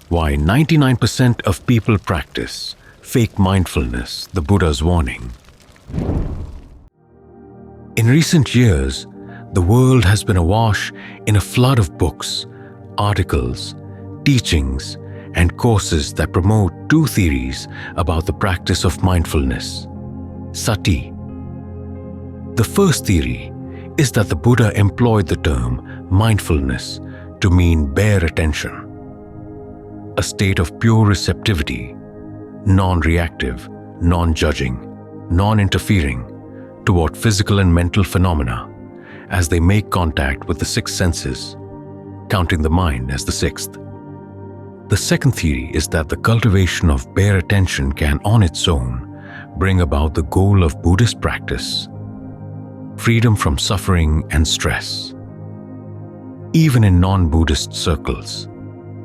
Why 99% of people practice fake mindfulness, the Buddha's warning. In recent years, the world has been awash in a flood of books, articles, teachings, and courses that promote two theories about the practice of mindfulness. Sati. The first theory is that the Buddha employed the term mindfulness to mean bare attention, a state of pure receptivity, non-reactive, non-judging, non-interfering toward physical and mental phenomena as they make contact with the six senses, counting the mind as the sixth. The second theory is that the cultivation of bare attention can on its own bring about the goal of Buddhist practice, freedom from suffering and stress. Even in non-Buddhist circles,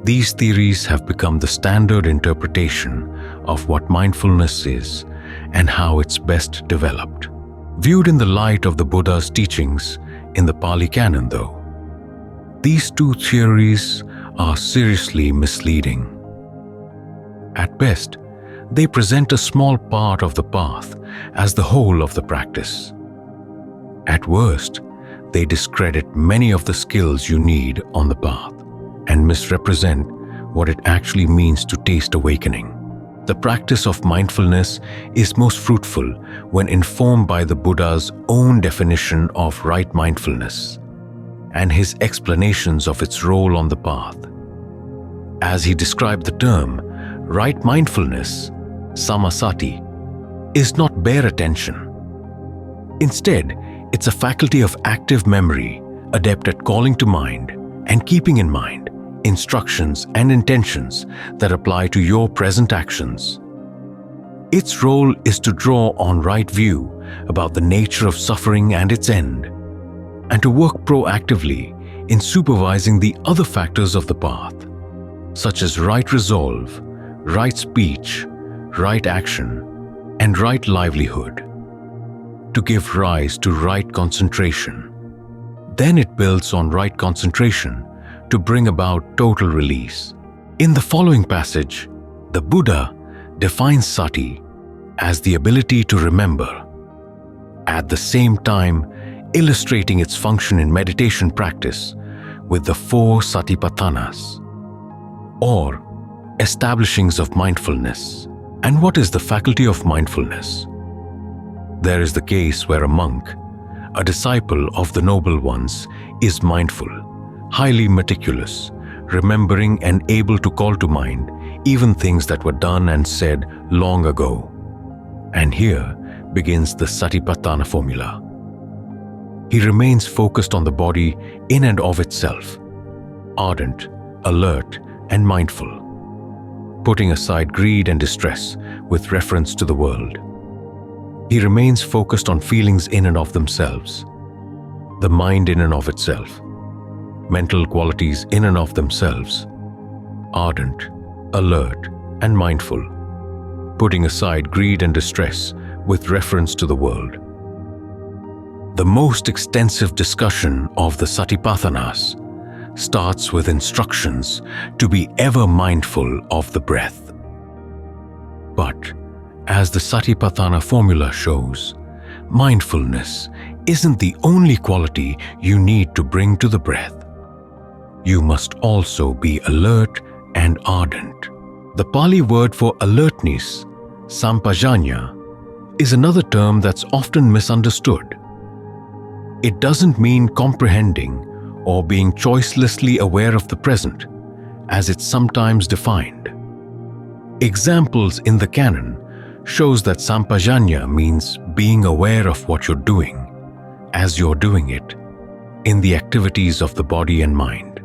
these theories have become the standard interpretation of what mindfulness is and how it's best developed. Viewed in the light of the Buddha's teachings in the Pali Canon, though, these two theories are seriously misleading. At best, they present a small part of the path as the whole of the practice. At worst, they discredit many of the skills you need on the path and misrepresent what it actually means to taste awakening. The practice of mindfulness is most fruitful when informed by the Buddha's own definition of right mindfulness and his explanations of its role on the path. As he described the term, right mindfulness, samasati, is not bare attention. Instead, it's a faculty of active memory, adept at calling to mind and keeping in mind instructions and intentions that apply to your present actions. Its role is to draw on right view about the nature of suffering and its end, and to work proactively in supervising the other factors of the path, such as right resolve, right speech, right action, and right livelihood, to give rise to right concentration. Then it builds on right concentration to bring about total release. In the following passage, the Buddha defines sati as the ability to remember, at the same time illustrating its function in meditation practice with the 4 satipatthanas, or establishings of mindfulness. And what is the faculty of mindfulness? There is the case where a monk, a disciple of the noble ones, is mindful, highly meticulous, remembering and able to call to mind even things that were done and said long ago. And here begins the Satipatthana formula. He remains focused on the body in and of itself, ardent, alert, and mindful, putting aside greed and distress with reference to the world. He remains focused on feelings in and of themselves, the mind in and of itself, mental qualities in and of themselves, ardent, alert, and mindful, putting aside greed and distress with reference to the world. The most extensive discussion of the Satipatthanas starts with instructions to be ever mindful of the breath. But, as the Satipatthana formula shows, mindfulness isn't the only quality you need to bring to the breath. You must also be alert and ardent. The Pali word for alertness, sampajanya, is another term that's often misunderstood. It doesn't mean comprehending or being choicelessly aware of the present, as it's sometimes defined. Examples in the canon shows that sampajanya means being aware of what you're doing, as you're doing it, in the activities of the body and mind.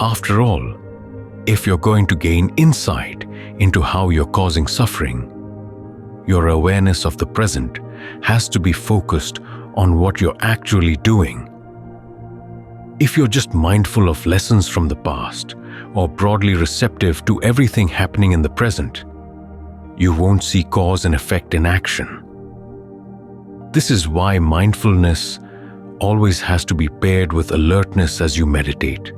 After all, if you're going to gain insight into how you're causing suffering, your awareness of the present has to be focused on what you're actually doing. If you're just mindful of lessons from the past or broadly receptive to everything happening in the present, you won't see cause and effect in action. This is why mindfulness always has to be paired with alertness as you meditate,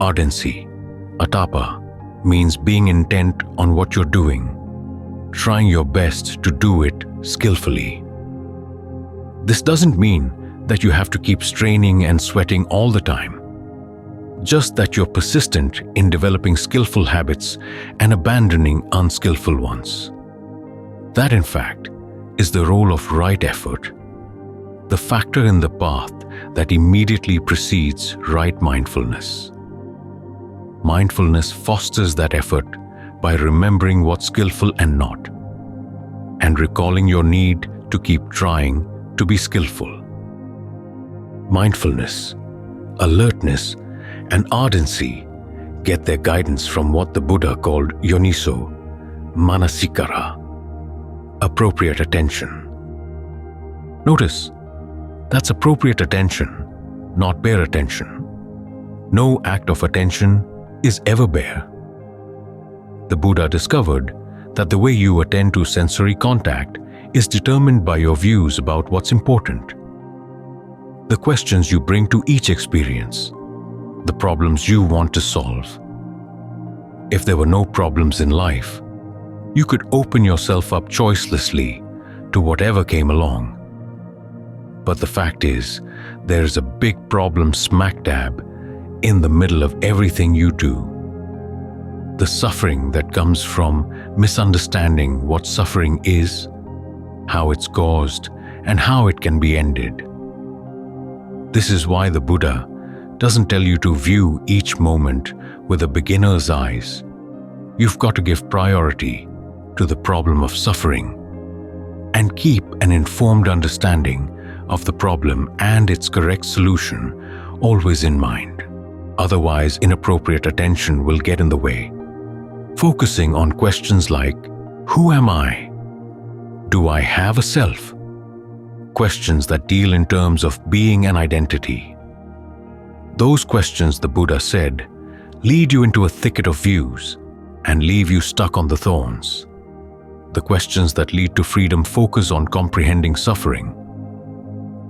ardency, atapa, means being intent on what you're doing, trying your best to do it skillfully. This doesn't mean that you have to keep straining and sweating all the time, just that you're persistent in developing skillful habits and abandoning unskillful ones. That, in fact, is the role of right effort, the factor in the path that immediately precedes right mindfulness. Mindfulness fosters that effort by remembering what's skillful and not, and recalling your need to keep trying to be skillful. Mindfulness, alertness, and ardency get their guidance from what the Buddha called yoniso, manasikara, appropriate attention. Notice, that's appropriate attention, not bare attention. No act of attention is ever bare. The Buddha discovered that the way you attend to sensory contact is determined by your views about what's important, the questions you bring to each experience, the problems you want to solve. If there were no problems in life, you could open yourself up choicelessly to whatever came along. But the fact is, there is a big problem smack dab in the middle of everything you do. The suffering that comes from misunderstanding what suffering is, how it's caused, and how it can be ended. This is why the Buddha doesn't tell you to view each moment with a beginner's eyes. You've got to give priority to the problem of suffering and keep an informed understanding of the problem and its correct solution always in mind. Otherwise, inappropriate attention will get in the way. Focusing on questions like, who am I? Do I have a self? Questions that deal in terms of being and identity. Those questions, the Buddha said, lead you into a thicket of views and leave you stuck on the thorns. The questions that lead to freedom focus on comprehending suffering,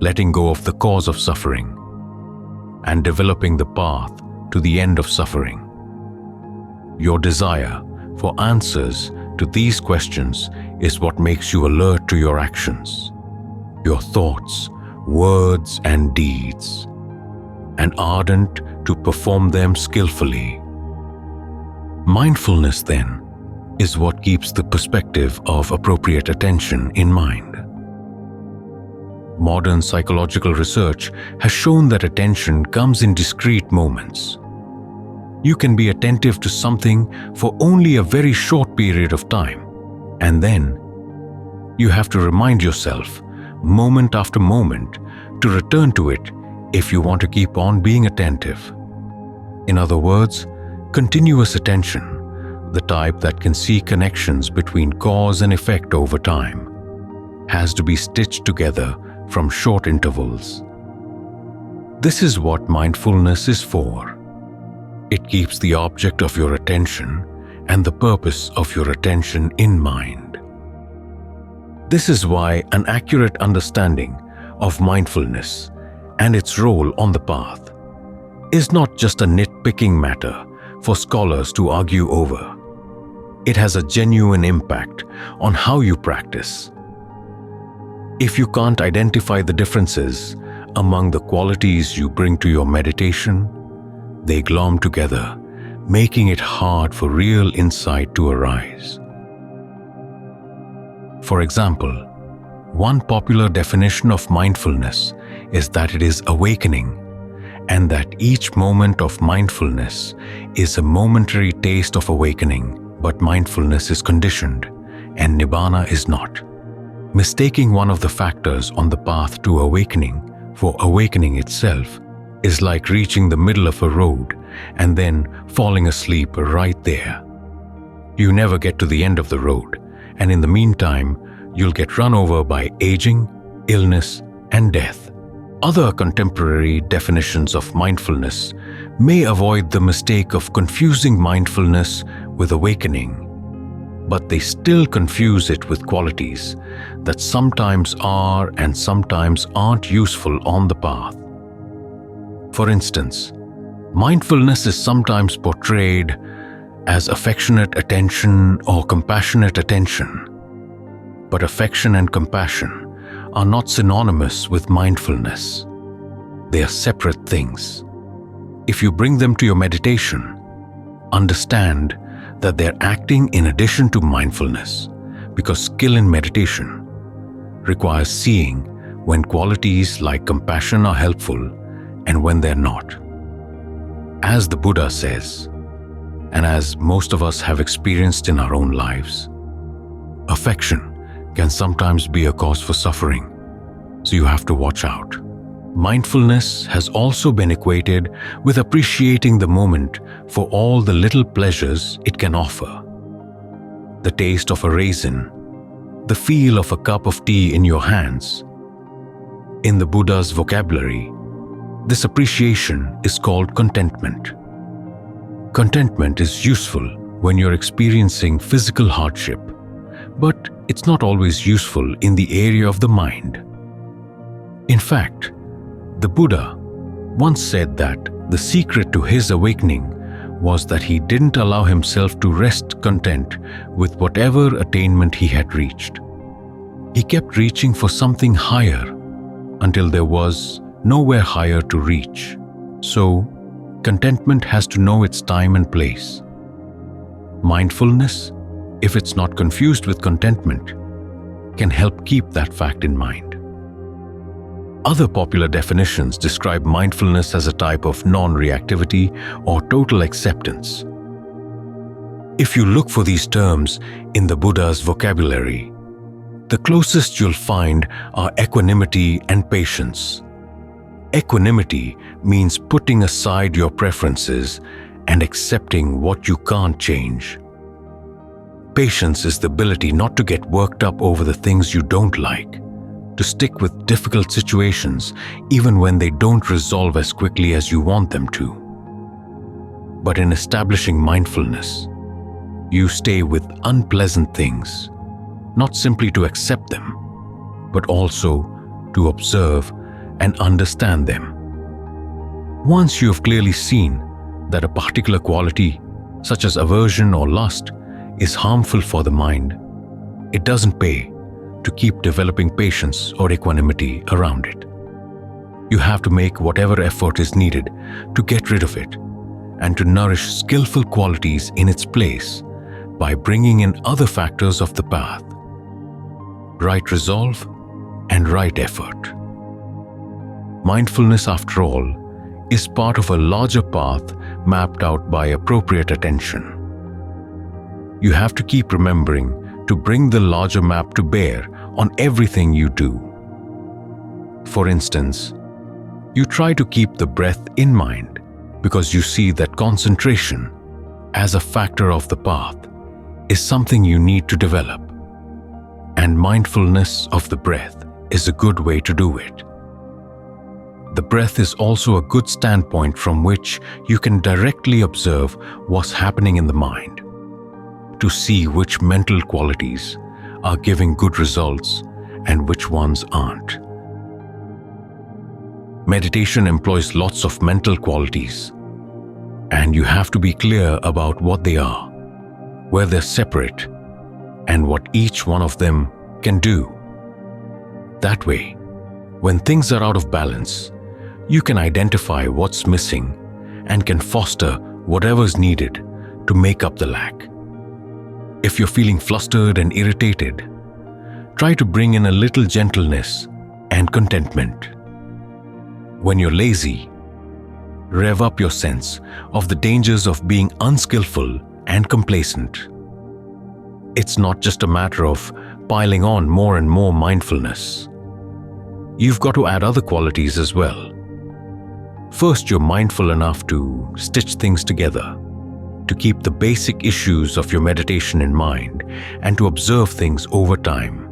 letting go of the cause of suffering, and developing the path to the end of suffering. Your desire for answers to these questions is what makes you alert to your actions, your thoughts, words, and deeds, and ardent to perform them skillfully. Mindfulness, then, is what keeps the perspective of appropriate attention in mind. Modern psychological research has shown that attention comes in discrete moments. You can be attentive to something for only a very short period of time, and then you have to remind yourself, moment after moment, to return to it if you want to keep on being attentive. In other words, continuous attention, the type that can see connections between cause and effect over time, has to be stitched together from short intervals. This is what mindfulness is for. It keeps the object of your attention and the purpose of your attention in mind. This is why an accurate understanding of mindfulness and its role on the path is not just a nitpicking matter for scholars to argue over. It has a genuine impact on how you practice. If you can't identify the differences among the qualities you bring to your meditation, they glom together, making it hard for real insight to arise. For example, one popular definition of mindfulness is that it is awakening, and that each moment of mindfulness is a momentary taste of awakening, but mindfulness is conditioned, and nibbana is not. Mistaking one of the factors on the path to awakening for awakening itself is like reaching the middle of a road and then falling asleep right there. You never get to the end of the road, and in the meantime, you'll get run over by aging, illness, and death. Other contemporary definitions of mindfulness may avoid the mistake of confusing mindfulness with awakening, but they still confuse it with qualities that sometimes are and sometimes aren't useful on the path. For instance, mindfulness is sometimes portrayed as affectionate attention or compassionate attention. But affection and compassion are not synonymous with mindfulness. They are separate things. If you bring them to your meditation, understand that they're acting in addition to mindfulness, because skill in meditation requires seeing when qualities like compassion are helpful and when they're not. As the Buddha says, and as most of us have experienced in our own lives, affection can sometimes be a cause for suffering, so you have to watch out. Mindfulness has also been equated with appreciating the moment for all the little pleasures it can offer. The taste of a raisin, the feel of a cup of tea in your hands. In the Buddha's vocabulary, this appreciation is called contentment. Contentment is useful when you're experiencing physical hardship, but it's not always useful in the area of the mind. In fact, the Buddha once said that the secret to his awakening was that he didn't allow himself to rest content with whatever attainment he had reached. He kept reaching for something higher until there was nowhere higher to reach. So, contentment has to know its time and place. Mindfulness, if it's not confused with contentment, can help keep that fact in mind. Other popular definitions describe mindfulness as a type of non-reactivity or total acceptance. If you look for these terms in the Buddha's vocabulary, the closest you'll find are equanimity and patience. Equanimity means putting aside your preferences and accepting what you can't change. Patience is the ability not to get worked up over the things you don't like, to stick with difficult situations even when they don't resolve as quickly as you want them to. But in establishing mindfulness, you stay with unpleasant things, not simply to accept them, but also to observe and understand them. Once you have clearly seen that a particular quality, such as aversion or lust, is harmful for the mind, it doesn't pay to keep developing patience or equanimity around it. You have to make whatever effort is needed to get rid of it and to nourish skillful qualities in its place by bringing in other factors of the path: right resolve and right effort. Mindfulness, after all, is part of a larger path mapped out by appropriate attention. You have to keep remembering to bring the larger map to bear on everything you do. For instance, you try to keep the breath in mind because you see that concentration, as a factor of the path, is something you need to develop. And mindfulness of the breath is a good way to do it. The breath is also a good standpoint from which you can directly observe what's happening in the mind, to see which mental qualities are giving good results and which ones aren't. Meditation employs lots of mental qualities, and you have to be clear about what they are, where they're separate, and what each one of them can do. That way, when things are out of balance, you can identify what's missing and can foster whatever's needed to make up the lack. If you're feeling flustered and irritated, try to bring in a little gentleness and contentment. When you're lazy, rev up your sense of the dangers of being unskillful and complacent. It's not just a matter of piling on more and more mindfulness. You've got to add other qualities as well. First, you're mindful enough to stitch things together, to keep the basic issues of your meditation in mind and to observe things over time.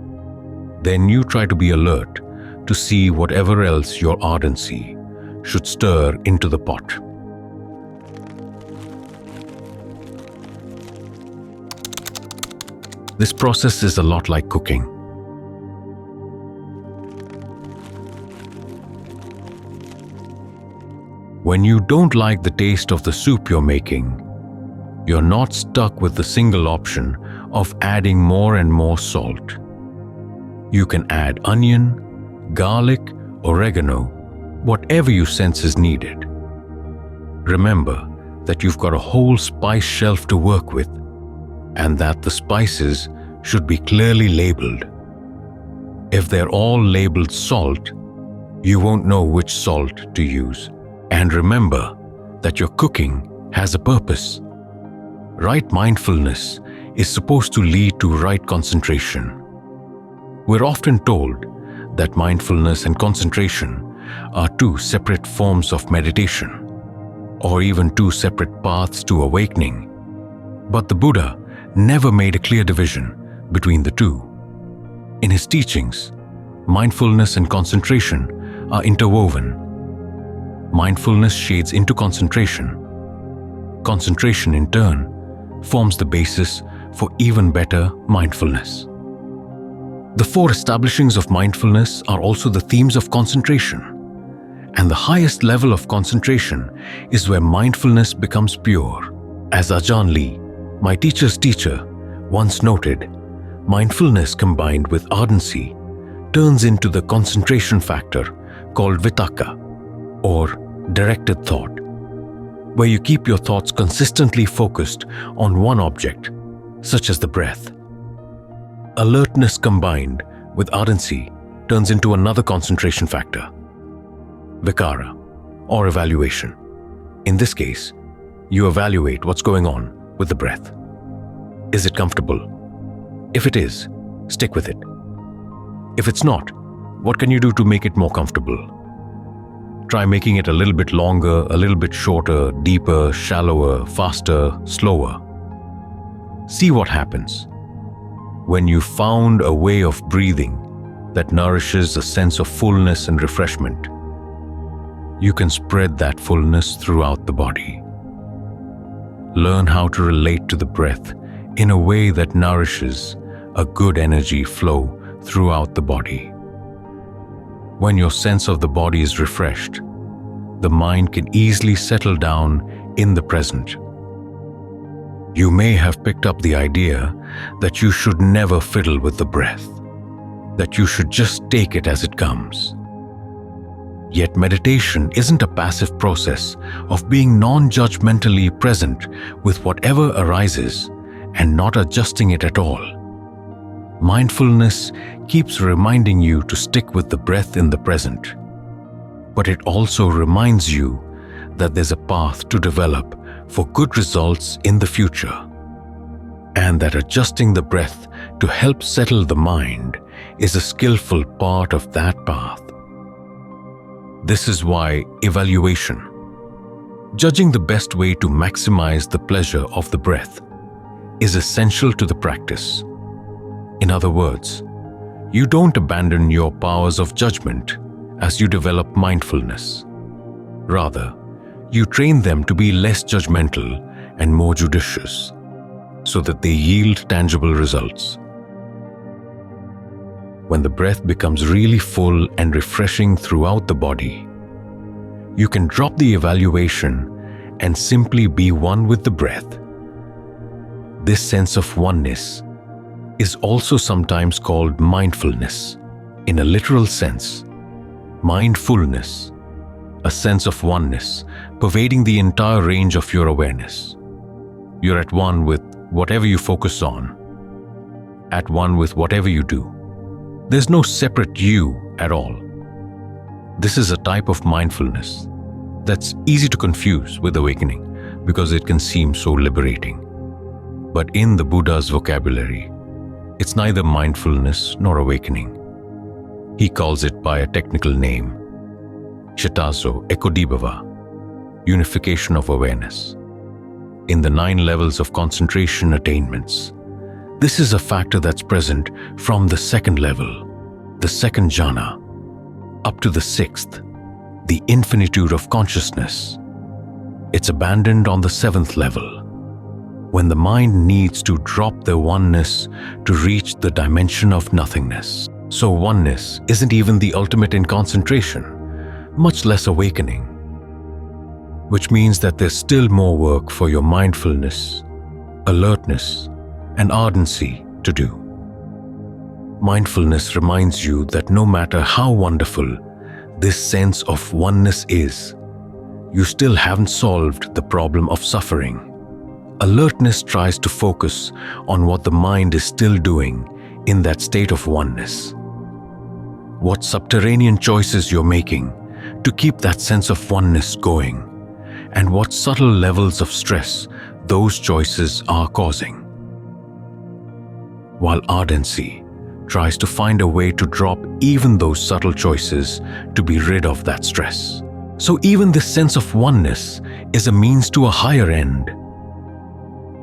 Then you try to be alert to see whatever else your ardency should stir into the pot. This process is a lot like cooking. When you don't like the taste of the soup you're making, You're not stuck with the single option of adding more and more salt. You can add onion, garlic, oregano, whatever you sense is needed. Remember that you've got a whole spice shelf to work with, and that the spices should be clearly labeled. If they're all labeled salt, you won't know which salt to use. And remember that your cooking has a purpose. Right mindfulness is supposed to lead to right concentration. We're often told that mindfulness and concentration are two separate forms of meditation, or even two separate paths to awakening. But the Buddha never made a clear division between the two. In his teachings, mindfulness and concentration are interwoven. Mindfulness shades into concentration. Concentration, in turn, forms the basis for even better mindfulness. The four establishings of mindfulness are also the themes of concentration, and the highest level of concentration is where mindfulness becomes pure. As Ajahn Lee, my teacher's teacher, once noted, mindfulness combined with ardency turns into the concentration factor called vitakka, or directed thought, where you keep your thoughts consistently focused on one object, such as the breath. Alertness combined with ardency turns into another concentration factor, vikara, or evaluation. In this case, you evaluate what's going on with the breath. Is it comfortable? If it is, stick with it. If it's not, what can you do to make it more comfortable? Try making it a little bit longer, a little bit shorter, deeper, shallower, faster, slower. See what happens. When you've found a way of breathing that nourishes a sense of fullness and refreshment, you can spread that fullness throughout the body. Learn how to relate to the breath in a way that nourishes a good energy flow throughout the body. When your sense of the body is refreshed, the mind can easily settle down in the present. You may have picked up the idea that you should never fiddle with the breath, that you should just take it as it comes. Yet meditation isn't a passive process of being non-judgmentally present with whatever arises and not adjusting it at all. Mindfulness keeps reminding you to stick with the breath in the present, but it also reminds you that there's a path to develop for good results in the future, and that adjusting the breath to help settle the mind is a skillful part of that path. This is why evaluation, judging the best way to maximize the pleasure of the breath, is essential to the practice. In other words, you don't abandon your powers of judgment as you develop mindfulness. Rather, you train them to be less judgmental and more judicious, so that they yield tangible results. When the breath becomes really full and refreshing throughout the body, you can drop the evaluation and simply be one with the breath. This sense of oneness is also sometimes called mindfulness. In a literal sense, mindfulness, a sense of oneness pervading the entire range of your awareness. You're at one with whatever you focus on, at one with whatever you do. There's no separate you at all. This is a type of mindfulness that's easy to confuse with awakening because it can seem so liberating. But in the Buddha's vocabulary, it's neither mindfulness nor awakening. He calls it by a technical name, Shitazo Ekodibhava, unification of awareness. In the 9 levels of concentration attainments, this is a factor that's present from the 2nd level, the 2nd jhana, up to the 6th, the infinitude of consciousness. It's abandoned on the 7th level, when the mind needs to drop the oneness to reach the dimension of nothingness. So oneness isn't even the ultimate in concentration, much less awakening, which means that there's still more work for your mindfulness alertness, and ardency to do. Mindfulness reminds you that no matter how wonderful this sense of oneness is, you still haven't solved the problem of suffering. Alertness tries to focus on what the mind is still doing in that state of oneness. What subterranean choices you're making to keep that sense of oneness going, and what subtle levels of stress those choices are causing. While ardency tries to find a way to drop even those subtle choices to be rid of that stress. So even this sense of oneness is a means to a higher end.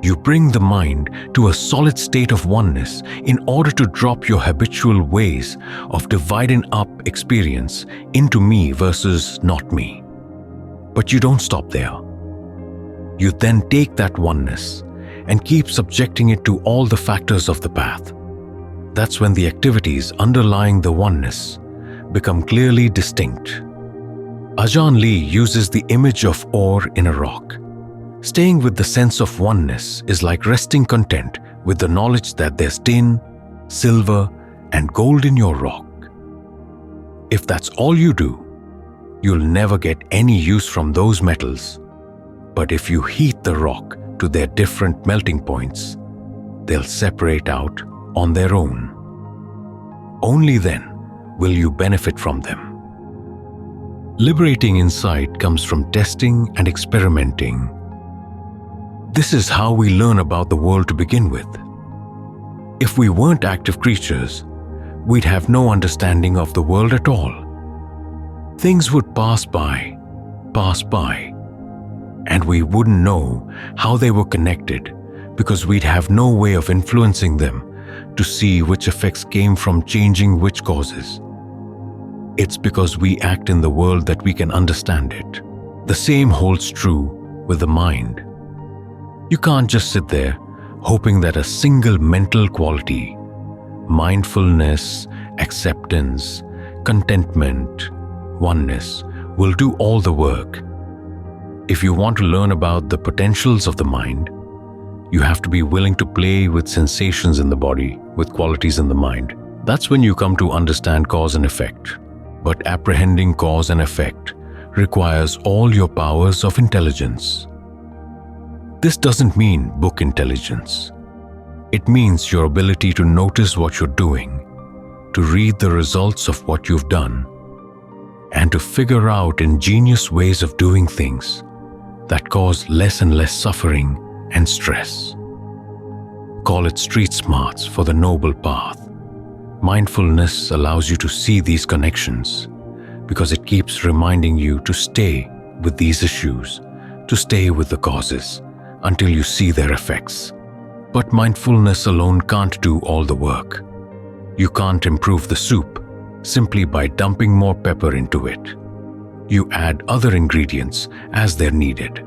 You bring the mind to a solid state of oneness in order to drop your habitual ways of dividing up experience into me versus not me. But you don't stop there. You then take that oneness and keep subjecting it to all the factors of the path. That's when the activities underlying the oneness become clearly distinct. Ajahn Lee uses the image of ore in a rock. Staying with the sense of oneness is like resting content with the knowledge that there's tin, silver, and gold in your rock. If that's all you do, you'll never get any use from those metals. But if you heat the rock to their different melting points, they'll separate out on their own. Only then will you benefit from them. Liberating insight comes from testing and experimenting. This is how we learn about the world to begin with. If we weren't active creatures, we'd have no understanding of the world at all. Things would pass by, and we wouldn't know how they were connected because we'd have no way of influencing them to see which effects came from changing which causes. It's because we act in the world that we can understand it. The same holds true with the mind. You can't just sit there hoping that a single mental quality, mindfulness, acceptance, contentment, oneness, will do all the work. If you want to learn about the potentials of the mind, you have to be willing to play with sensations in the body, with qualities in the mind. That's when you come to understand cause and effect. But apprehending cause and effect requires all your powers of intelligence. This doesn't mean book intelligence. It means your ability to notice what you're doing, to read the results of what you've done, and to figure out ingenious ways of doing things that cause less and less suffering and stress. Call it street smarts for the noble path. Mindfulness allows you to see these connections because it keeps reminding you to stay with these issues, to stay with the causes until you see their effects. But mindfulness alone can't do all the work. You can't improve the soup simply by dumping more pepper into it. You add other ingredients as they're needed.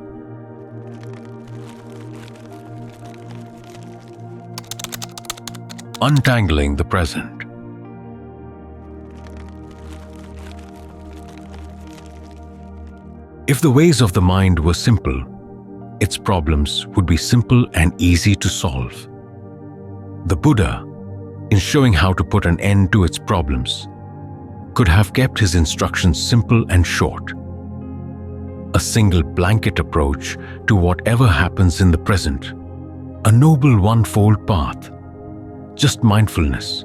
Untangling the present. If the ways of the mind were simple, its problems would be simple and easy to solve. The Buddha, in showing how to put an end to its problems, could have kept his instructions simple and short. A single blanket approach to whatever happens in the present, a noble one-fold path, just mindfulness,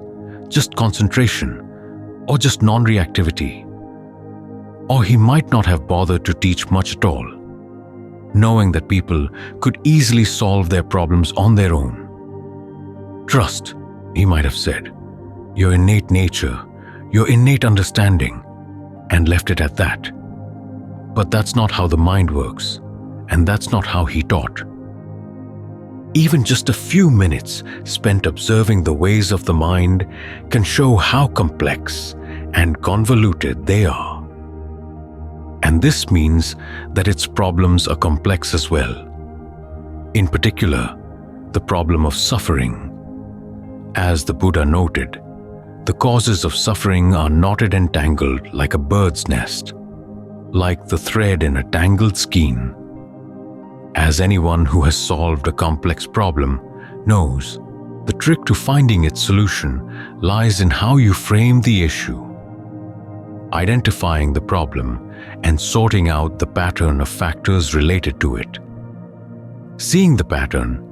just concentration, or just non-reactivity. Or he might not have bothered to teach much at all, knowing that people could easily solve their problems on their own. Trust, he might have said, your innate nature, your innate understanding, and left it at that. But that's not how the mind works, and that's not how he taught. Even just a few minutes spent observing the ways of the mind can show how complex and convoluted they are. And this means that its problems are complex as well. In particular, the problem of suffering. As the Buddha noted, the causes of suffering are knotted and tangled like a bird's nest, like the thread in a tangled skein. As anyone who has solved a complex problem knows, the trick to finding its solution lies in how you frame the issue. Identifying the problem and sorting out the pattern of factors related to it. Seeing the pattern,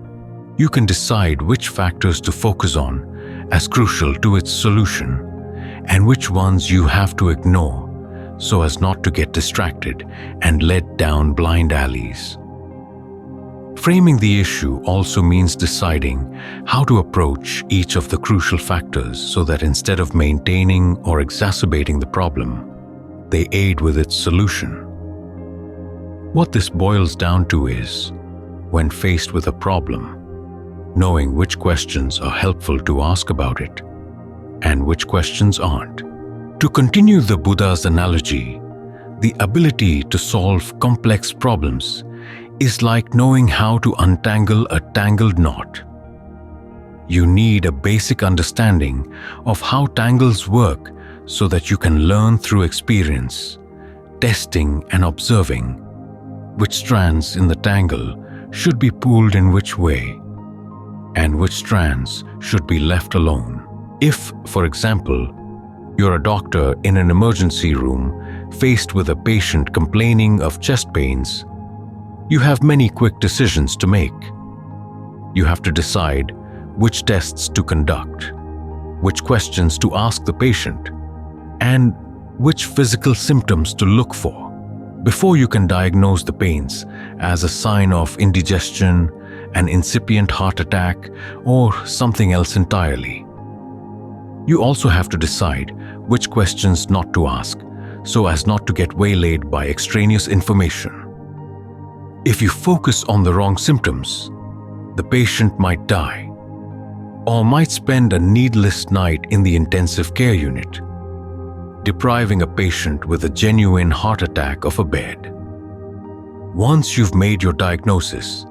you can decide which factors to focus on as crucial to its solution and which ones you have to ignore so as not to get distracted and led down blind alleys. Framing the issue also means deciding how to approach each of the crucial factors so that instead of maintaining or exacerbating the problem, they aid with its solution. What this boils down to is, when faced with a problem, knowing which questions are helpful to ask about it and which questions aren't. To continue the Buddha's analogy, the ability to solve complex problems is like knowing how to untangle a tangled knot. You need a basic understanding of how tangles work so that you can learn through experience, testing and observing which strands in the tangle should be pulled in which way, and which strands should be left alone. If, for example, you're a doctor in an emergency room faced with a patient complaining of chest pains, you have many quick decisions to make. You have to decide which tests to conduct, which questions to ask the patient, and which physical symptoms to look for before you can diagnose the pains as a sign of indigestion, an incipient heart attack, or something else entirely. You also have to decide which questions not to ask so as not to get waylaid by extraneous information. If you focus on the wrong symptoms, the patient might die or might spend a needless night in the intensive care unit, depriving a patient with a genuine heart attack of a bed. Once you've made your diagnosis,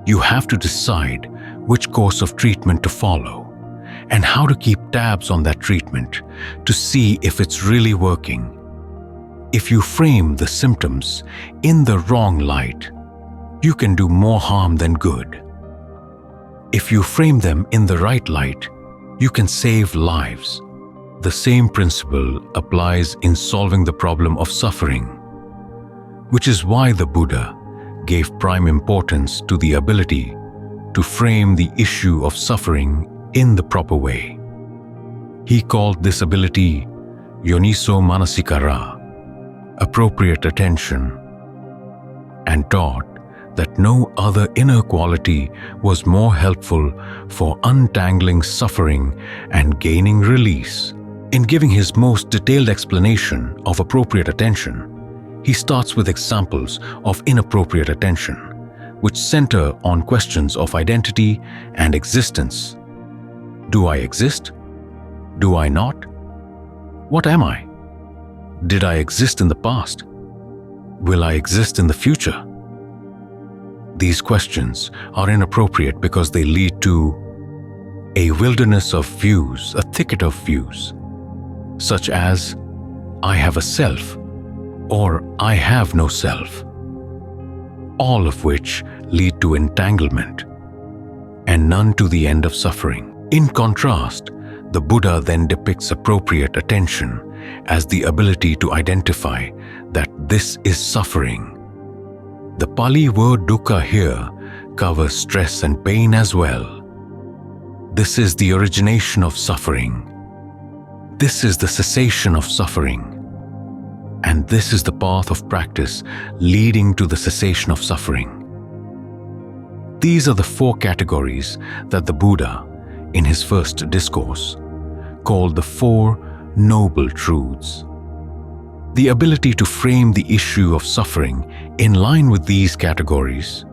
you have to decide which course of treatment to follow and how to keep tabs on that treatment to see if it's really working. If you frame the symptoms in the wrong light, you can do more harm than good. If you frame them in the right light, you can save lives. The same principle applies in solving the problem of suffering, which is why the Buddha gave prime importance to the ability to frame the issue of suffering in the proper way. He called this ability Yoniso Manasikara, appropriate attention, and taught that no other inner quality was more helpful for untangling suffering and gaining release. In giving his most detailed explanation of appropriate attention, he starts with examples of inappropriate attention, which center on questions of identity and existence. Do I exist? Do I not? What am I? Did I exist in the past? Will I exist in the future? These questions are inappropriate because they lead to a wilderness of views, a thicket of views, such as, I have a self, or I have no self, all of which lead to entanglement, and none to the end of suffering. In contrast, the Buddha then depicts appropriate attention as the ability to identify that this is suffering. The Pali word dukkha here covers stress and pain as well. This is the origination of suffering. This is the cessation of suffering. And this is the path of practice leading to the cessation of suffering. These are the four categories that the Buddha, in his first discourse, called the Four Noble Truths. The ability to frame the issue of suffering in line with these categories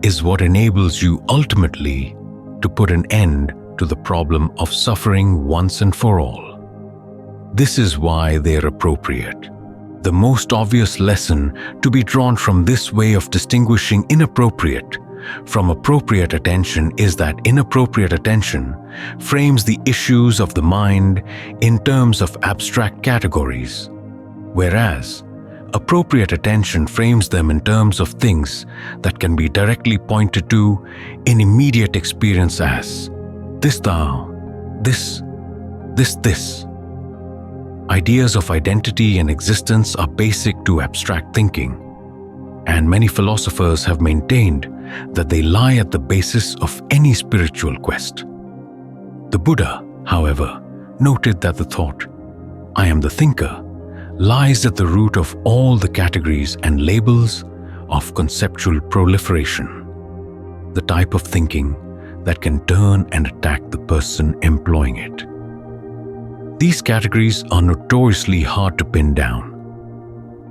is what enables you ultimately to put an end to the problem of suffering once and for all. This is why they are appropriate. The most obvious lesson to be drawn from this way of distinguishing inappropriate from appropriate attention is that inappropriate attention frames the issues of the mind in terms of abstract categories, whereas Appropriate attention frames them in terms of things that can be directly pointed to in immediate experience as this thou, this. Ideas of identity and existence are basic to abstract thinking, and many philosophers have maintained that they lie at the basis of any spiritual quest. The Buddha, however, noted that the thought, "I am the thinker," lies at the root of all the categories and labels of conceptual proliferation, the type of thinking that can turn and attack the person employing it. These categories are notoriously hard to pin down,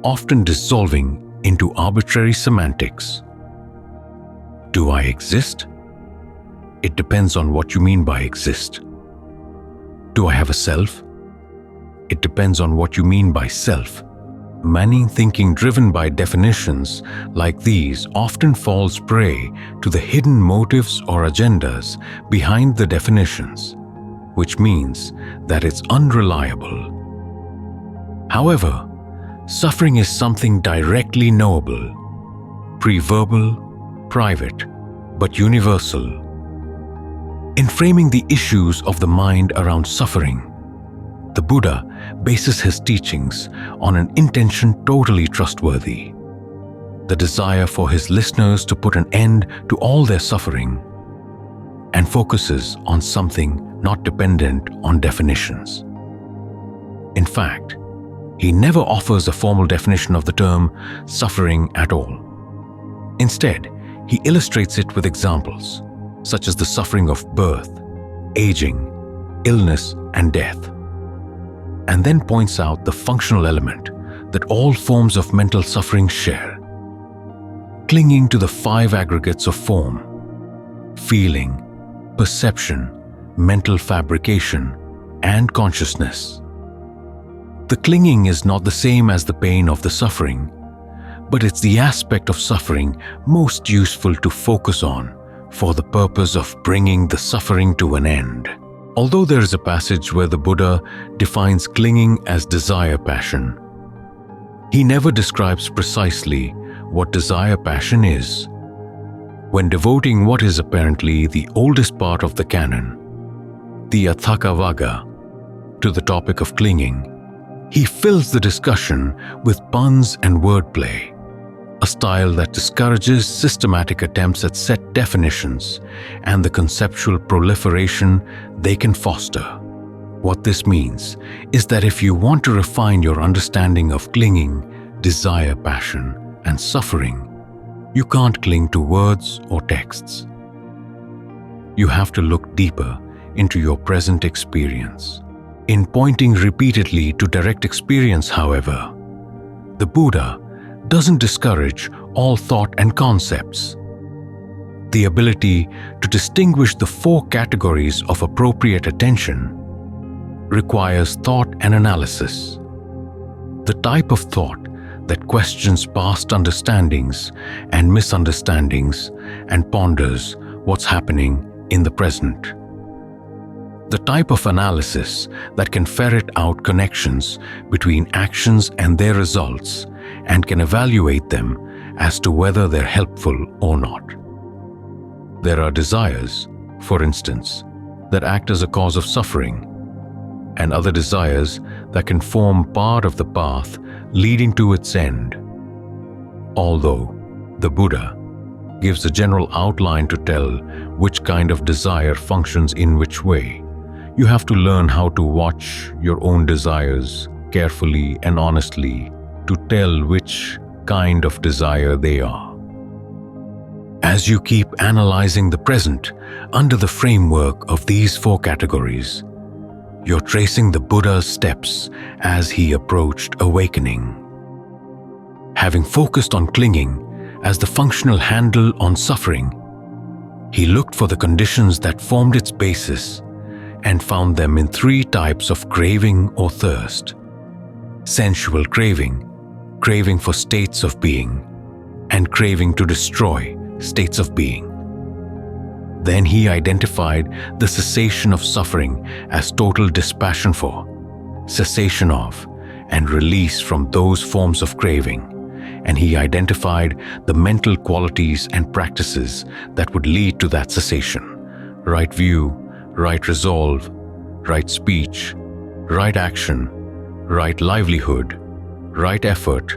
often dissolving into arbitrary semantics. Do I exist? It depends on what you mean by exist. Do I have a self? It depends on what you mean by self. Many thinking driven by definitions like these often falls prey to the hidden motives or agendas behind the definitions, which means that it's unreliable. However, suffering is something directly knowable, pre-verbal, private, but universal. In framing the issues of the mind around suffering, the Buddha bases his teachings on an intention totally trustworthy: the desire for his listeners to put an end to all their suffering, and focuses on something not dependent on definitions. In fact, he never offers a formal definition of the term suffering at all. Instead, he illustrates it with examples, such as the suffering of birth, aging, illness, and death, and then points out the functional element that all forms of mental suffering share: clinging to the 5 aggregates of form: feeling, perception, mental fabrication, and consciousness. The clinging is not the same as the pain of the suffering, but it's the aspect of suffering most useful to focus on for the purpose of bringing the suffering to an end. Although there is a passage where the Buddha defines clinging as desire passion, he never describes precisely what desire passion is. When devoting what is apparently the oldest part of the canon, the Atthakavagga, to the topic of clinging, he fills the discussion with puns and wordplay, a style that discourages systematic attempts at set definitions and the conceptual proliferation they can foster. What this means is that if you want to refine your understanding of clinging, desire, passion, and suffering, you can't cling to words or texts. You have to look deeper into your present experience. In pointing repeatedly to direct experience, however, the Buddha doesn't discourage all thought and concepts. The ability to distinguish the 4 categories of appropriate attention requires thought and analysis. The type of thought that questions past understandings and misunderstandings and ponders what's happening in the present. The type of analysis that can ferret out connections between actions and their results and can evaluate them as to whether they're helpful or not. There are desires, for instance, that act as a cause of suffering, and other desires that can form part of the path leading to its end. Although the Buddha gives a general outline to tell which kind of desire functions in which way, you have to learn how to watch your own desires carefully and honestly to tell which kind of desire they are. As you keep analyzing the present under the framework of these 4 categories, you're tracing the Buddha's steps as he approached awakening. Having focused on clinging as the functional handle on suffering, he looked for the conditions that formed its basis and found them in 3 types of craving or thirst: sensual craving, craving for states of being, and craving to destroy states of being. Then he identified the cessation of suffering as total dispassion for, cessation of, and release from those forms of craving, and he identified the mental qualities and practices that would lead to that cessation: right view, right resolve, right speech, right action, right livelihood, right effort,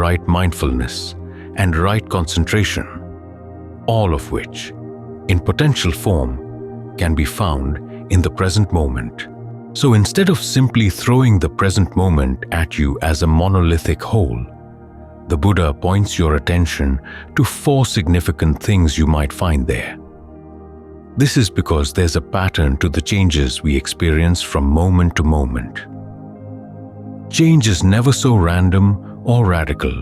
right mindfulness, and right concentration, all of which, in potential form, can be found in the present moment. So instead of simply throwing the present moment at you as a monolithic whole, the Buddha points your attention to 4 significant things you might find there. This is because there's a pattern to the changes we experience from moment to moment. Change is never so random or radical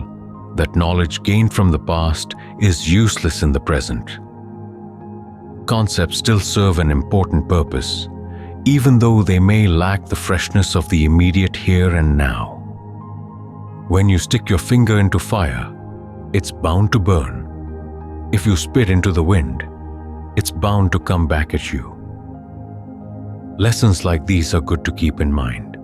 that knowledge gained from the past is useless in the present. Concepts still serve an important purpose, even though they may lack the freshness of the immediate here and now. When you stick your finger into fire, it's bound to burn. If you spit into the wind, it's bound to come back at you. Lessons like these are good to keep in mind.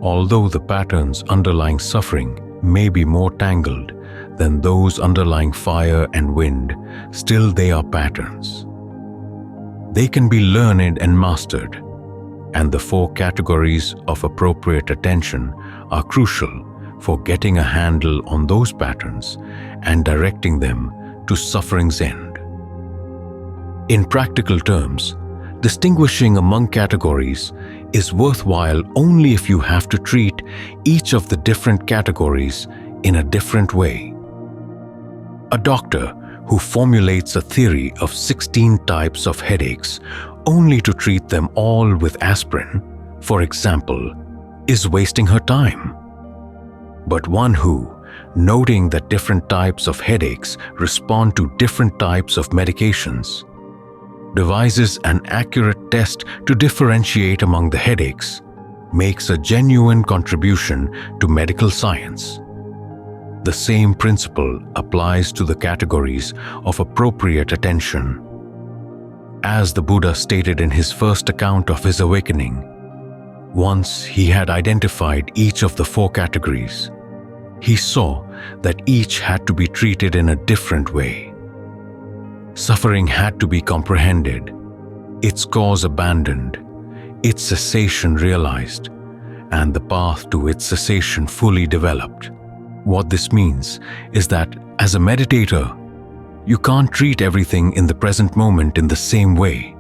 Although the patterns underlying suffering may be more tangled than those underlying fire and wind, still they are patterns. They can be learned and mastered, and the 4 categories of appropriate attention are crucial for getting a handle on those patterns and directing them to suffering's end. In practical terms, distinguishing among categories is worthwhile only if you have to treat each of the different categories in a different way. A doctor who formulates a theory of 16 types of headaches only to treat them all with aspirin, for example, is wasting her time. But one who, noting that different types of headaches respond to different types of medications, devises an accurate test to differentiate among the headaches, makes a genuine contribution to medical science. The same principle applies to the categories of appropriate attention. As the Buddha stated in his first account of his awakening, once he had identified each of the 4 categories, he saw that each had to be treated in a different way. Suffering had to be comprehended, its cause abandoned, its cessation realized, and the path to its cessation fully developed. What this means is that, as a meditator, you can't treat everything in the present moment in the same way.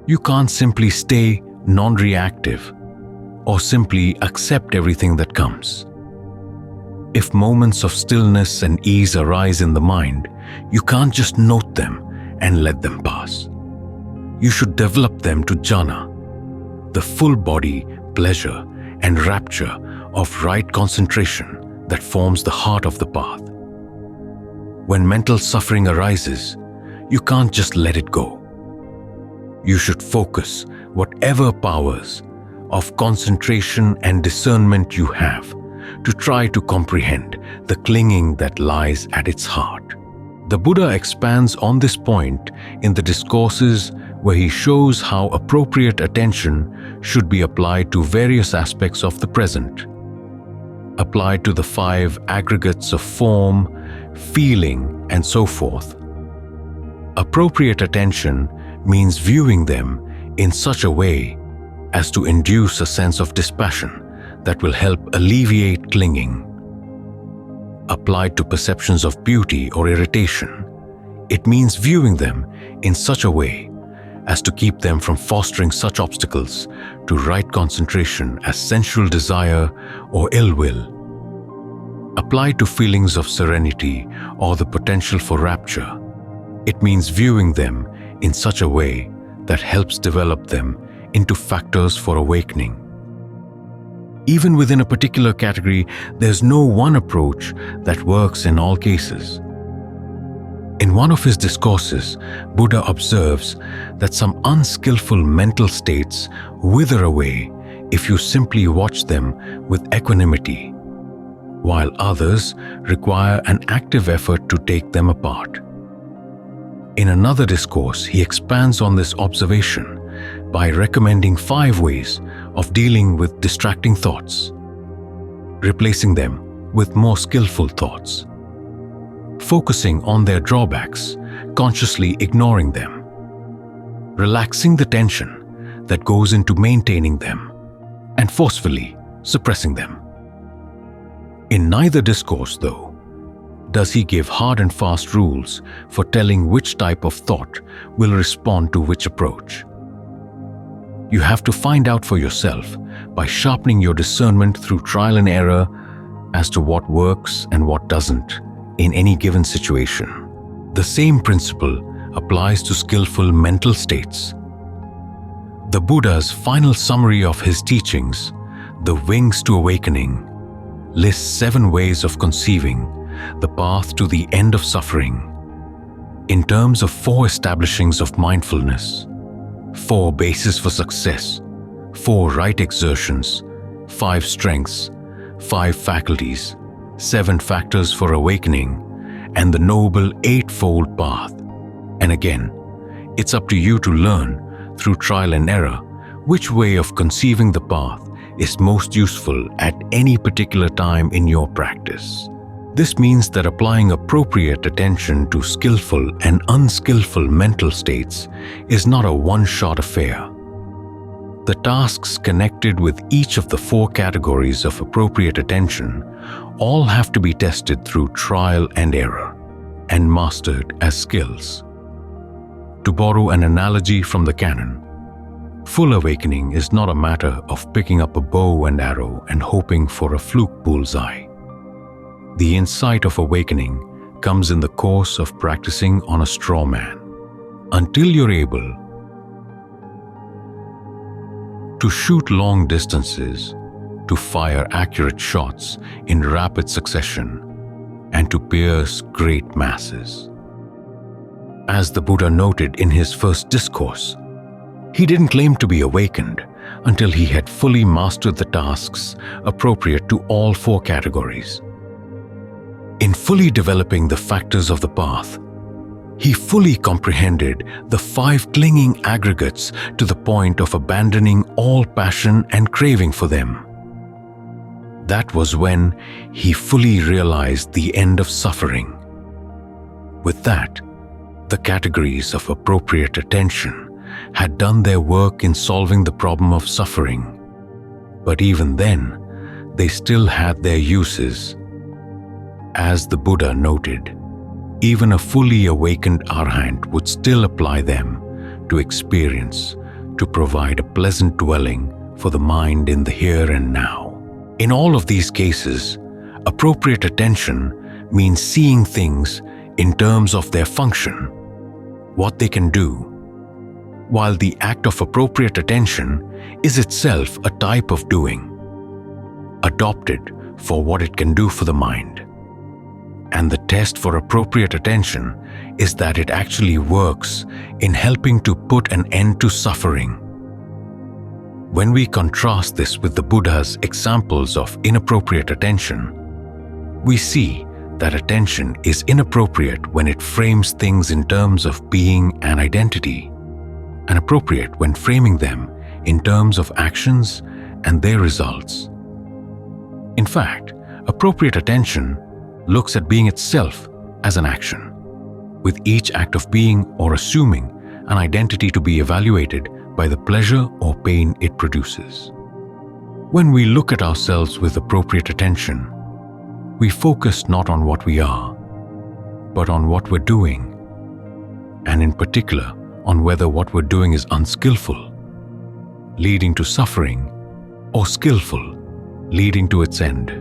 You can't simply stay non-reactive or simply accept everything that comes. If moments of stillness and ease arise in the mind, you can't just note them and let them pass. You should develop them to jhana, the full body pleasure and rapture of right concentration that forms the heart of the path. When mental suffering arises, you can't just let it go. You should focus whatever powers of concentration and discernment you have to try to comprehend the clinging that lies at its heart. The Buddha expands on this point in the discourses where he shows how appropriate attention should be applied to various aspects of the present, applied to the 5 aggregates of form, feeling, and so forth. Appropriate attention means viewing them in such a way as to induce a sense of dispassion that will help alleviate clinging. Applied to perceptions of beauty or irritation, it means viewing them in such a way as to keep them from fostering such obstacles to right concentration as sensual desire or ill will. Applied to feelings of serenity or the potential for rapture, it means viewing them in such a way that helps develop them into factors for awakening. Even within a particular category, there's no one approach that works in all cases. In one of his discourses, Buddha observes that some unskillful mental states wither away if you simply watch them with equanimity, while others require an active effort to take them apart. In another discourse, he expands on this observation by recommending 5 ways of dealing with distracting thoughts, replacing them with more skillful thoughts, focusing on their drawbacks, consciously ignoring them, relaxing the tension that goes into maintaining them, and forcefully suppressing them. In neither discourse, though, does he give hard and fast rules for telling which type of thought will respond to which approach. You have to find out for yourself by sharpening your discernment through trial and error as to what works and what doesn't in any given situation. The same principle applies to skillful mental states. The Buddha's final summary of his teachings, The Wings to Awakening, lists 7 ways of conceiving the path to the end of suffering, in terms of 4 establishings of mindfulness, 4 bases for success, 4 right exertions, 5 strengths, 5 faculties, 7 factors for awakening, and the noble 8-fold path. And again, it's up to you to learn, through trial and error, which way of conceiving the path is most useful at any particular time in your practice. This means that applying appropriate attention to skillful and unskillful mental states is not a one-shot affair. The tasks connected with each of the 4 categories of appropriate attention all have to be tested through trial and error and mastered as skills. To borrow an analogy from the canon, full awakening is not a matter of picking up a bow and arrow and hoping for a fluke bullseye. The insight of awakening comes in the course of practicing on a straw man, until you're able to shoot long distances, to fire accurate shots in rapid succession, and to pierce great masses. As the Buddha noted in his first discourse, he didn't claim to be awakened until he had fully mastered the tasks appropriate to all 4 categories. In fully developing the factors of the path, he fully comprehended the 5 clinging aggregates to the point of abandoning all passion and craving for them. That was when he fully realized the end of suffering. With that, the categories of appropriate attention had done their work in solving the problem of suffering. But even then, they still had their uses. As the Buddha noted, even a fully awakened arhat would still apply them to experience, to provide a pleasant dwelling for the mind in the here and now. In all of these cases, appropriate attention means seeing things in terms of their function, what they can do, while the act of appropriate attention is itself a type of doing, adopted for what it can do for the mind. And the test for appropriate attention is that it actually works in helping to put an end to suffering. When we contrast this with the Buddha's examples of inappropriate attention, we see that attention is inappropriate when it frames things in terms of being and identity, and appropriate when framing them in terms of actions and their results. In fact, appropriate attention looks at being itself as an action, with each act of being or assuming an identity to be evaluated by the pleasure or pain it produces. When we look at ourselves with appropriate attention, we focus not on what we are, but on what we're doing, and in particular on whether what we're doing is unskillful, leading to suffering, or skillful, leading to its end.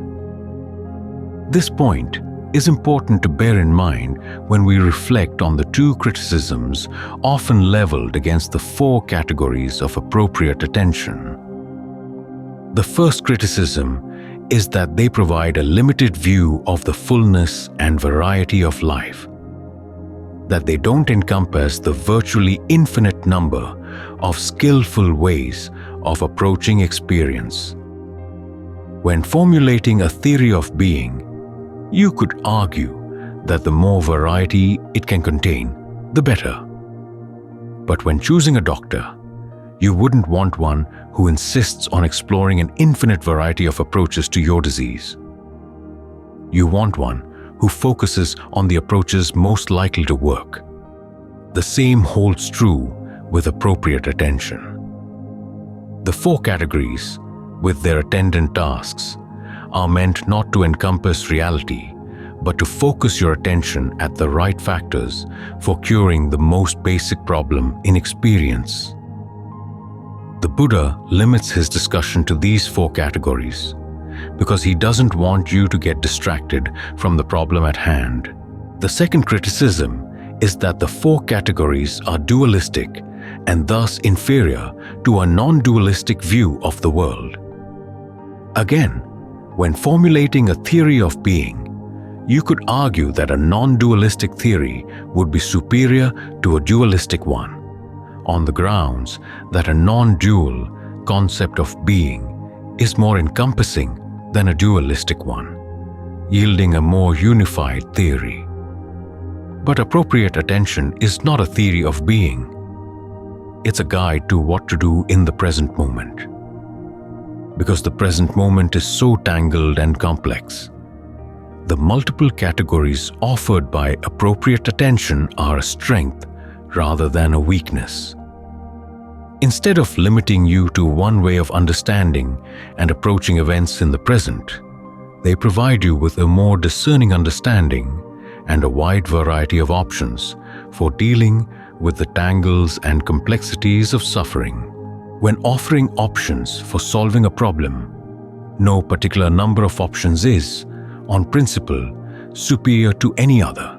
This point is important to bear in mind when we reflect on the 2 criticisms often leveled against the 4 categories of appropriate attention. The first criticism is that they provide a limited view of the fullness and variety of life, that they don't encompass the virtually infinite number of skillful ways of approaching experience. When formulating a theory of being, you could argue that the more variety it can contain, the better. But when choosing a doctor, You wouldn't want one who insists on exploring an infinite variety of approaches to your disease. You want one who focuses on the approaches most likely to work. The same holds true with appropriate attention. The 4 categories, with their attendant tasks, are meant not to encompass reality, but to focus your attention at the right factors for curing the most basic problem in experience. The Buddha limits his discussion to these 4 categories because he doesn't want you to get distracted from the problem at hand. The second criticism is that the 4 categories are dualistic and thus inferior to a non-dualistic view of the world. Again, when formulating a theory of being, you could argue that a non-dualistic theory would be superior to a dualistic one, on the grounds that a non-dual concept of being is more encompassing than a dualistic one, yielding a more unified theory. But appropriate attention is not a theory of being. It's a guide to what to do in the present moment. Because the present moment is so tangled and complex, the multiple categories offered by appropriate attention are a strength rather than a weakness. Instead of limiting you to one way of understanding and approaching events in the present, they provide you with a more discerning understanding and a wide variety of options for dealing with the tangles and complexities of suffering. When offering options for solving a problem, no particular number of options is, on principle, superior to any other.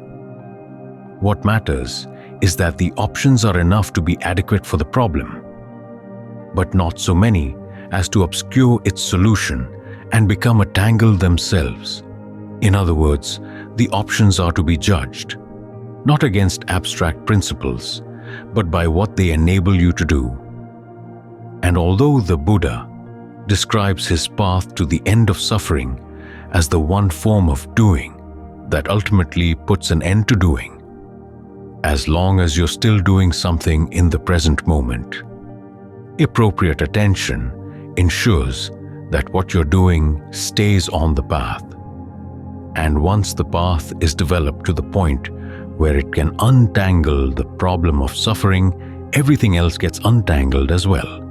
What matters is that the options are enough to be adequate for the problem, but not so many as to obscure its solution and become a tangle themselves. In other words, the options are to be judged, not against abstract principles, but by what they enable you to do. And although the Buddha describes his path to the end of suffering as the one form of doing that ultimately puts an end to doing, as long as you're still doing something in the present moment, appropriate attention ensures that what you're doing stays on the path. And once the path is developed to the point where it can untangle the problem of suffering, everything else gets untangled as well.